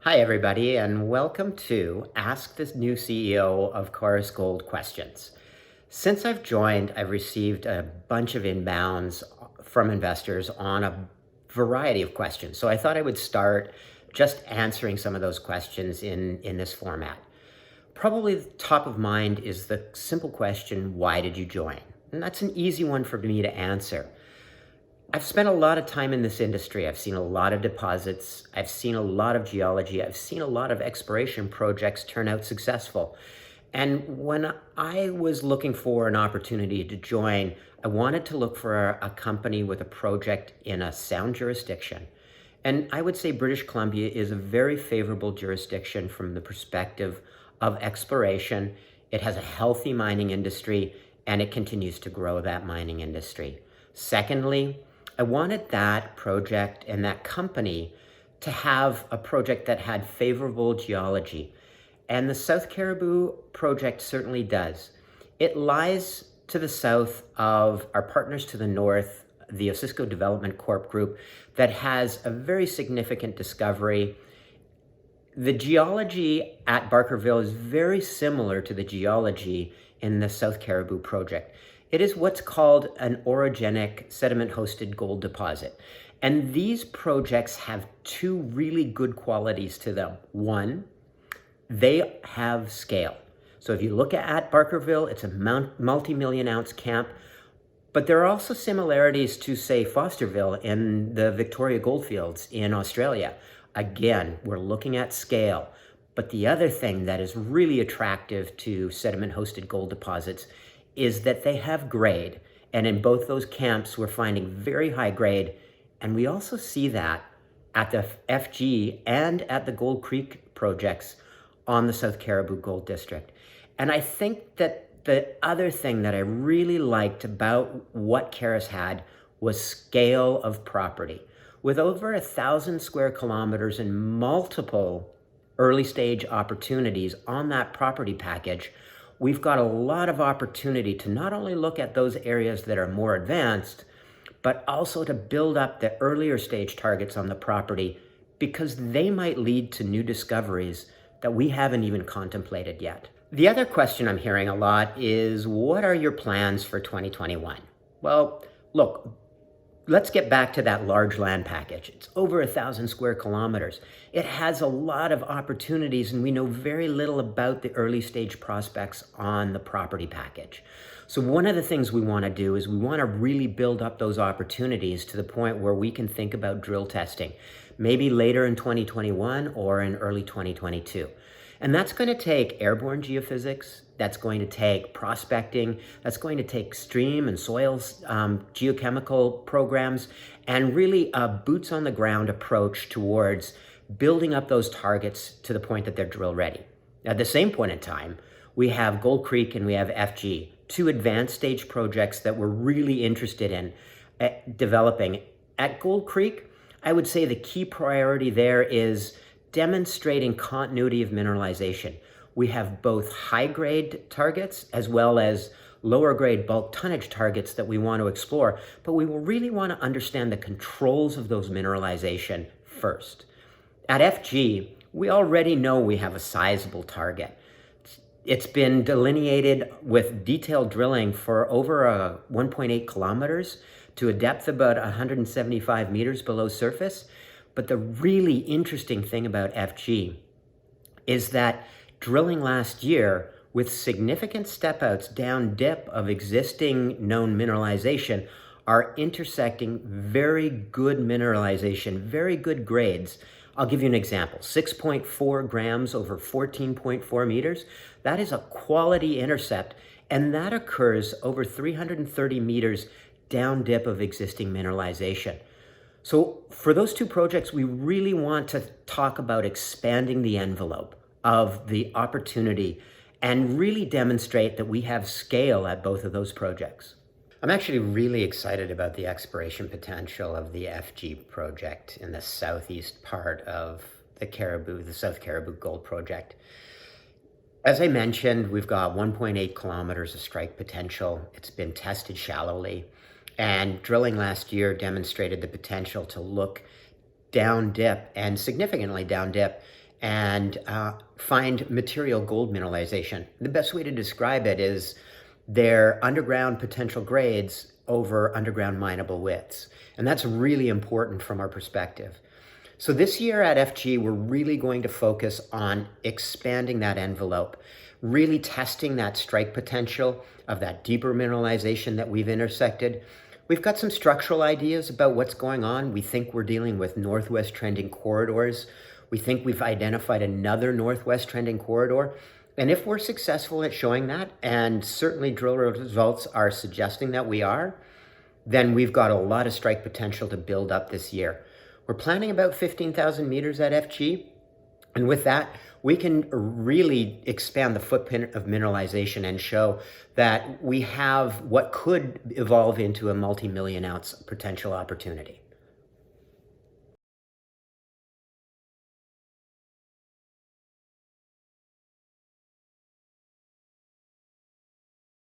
Hi, everybody, and welcome to Ask the New CEO of Karus Gold questions. Since I've joined, I've received a bunch of inbounds from investors on a variety of questions. So I thought I would start just answering some of those questions in this format. Probably top of mind is the simple question, why did you join? And that's an easy one for me to answer. I've spent a lot of time in this industry. I've seen a lot of deposits. I've seen a lot of geology. I've seen a lot of exploration projects turn out successful. And when I was looking for an opportunity to join, I wanted to look for a company with a project in a sound jurisdiction. And I would say British Columbia is a very favorable jurisdiction from the perspective of exploration. It has a healthy mining industry, and it continues to grow that mining industry. Secondly, I wanted that project and that company to have a project that had favorable geology. And the South Caribou project certainly does. It lies to the south of our partners to the north, the Osisko Development Corp group, that has a very significant discovery. The geology at Barkerville is very similar to the geology in the South Caribou project. It is what's called an orogenic sediment-hosted gold deposit. And these projects have two really good qualities to them. One, they have scale. So if you look at Barkerville, it's a multi-million ounce camp, but there are also similarities to, say, Fosterville in the Victoria Goldfields in Australia. Again, we're looking at scale. But the other thing that is really attractive to sediment-hosted gold deposits is that they have grade. And in both those camps, we're finding very high grade. And we also see that at the FG and at the Gold Creek projects on the South Caribou Gold District. And I think that the other thing that I really liked about what Karus had was scale of property. With over 1,000 square kilometers and multiple early stage opportunities on that property package, we've got a lot of opportunity to not only look at those areas that are more advanced, but also to build up the earlier stage targets on the property, because they might lead to new discoveries that we haven't even contemplated yet. The other question I'm hearing a lot is, what are your plans for 2021? Well, look, let's get back to that large land package. It's over 1,000 square kilometers. It has a lot of opportunities, and we know very little about the early stage prospects on the property package. So one of the things we want to do is we want to really build up those opportunities to the point where we can think about drill testing, maybe later in 2021 or in early 2022. And that's going to take airborne geophysics, that's going to take prospecting, that's going to take stream and soils geochemical programs, and really a boots on the ground approach towards building up those targets to the point that they're drill ready. At the same point in time, we have Gold Creek and we have FG, two advanced stage projects that we're really interested in developing. At Gold Creek, I would say the key priority there is demonstrating continuity of mineralization. We have both high-grade targets as well as lower-grade bulk tonnage targets that we want to explore, but we will really want to understand the controls of those mineralization first. At FG, we already know we have a sizable target. It's been delineated with detailed drilling for over 1.8 kilometers to a depth about 175 meters below surface. But the really interesting thing about FG is that drilling last year with significant step outs down dip of existing known mineralization are intersecting very good mineralization, very good grades. I'll give you an example, 6.4 grams over 14.4 meters. That is a quality intercept, and that occurs over 330 meters down dip of existing mineralization. So for those two projects, we really want to talk about expanding the envelope of the opportunity and really demonstrate that we have scale at both of those projects. I'm actually really excited about the exploration potential of the FG project in the southeast part of the South Caribou Gold Project. As I mentioned, we've got 1.8 kilometers of strike potential. It's been tested shallowly. And drilling last year demonstrated the potential to look down dip, and significantly down dip, and find material gold mineralization. The best way to describe it is their underground potential grades over underground mineable widths. And that's really important from our perspective. So this year at FG, we're really going to focus on expanding that envelope, really testing that strike potential of that deeper mineralization that we've intersected. We've got some structural ideas about what's going on. We think we're dealing with northwest trending corridors. We think we've identified another northwest trending corridor. And if we're successful at showing that, and certainly drill results are suggesting that we are, then we've got a lot of strike potential to build up this year. We're planning about 15,000 meters at FG. And with that, we can really expand the footprint of mineralization and show that we have what could evolve into a multi-million ounce potential opportunity.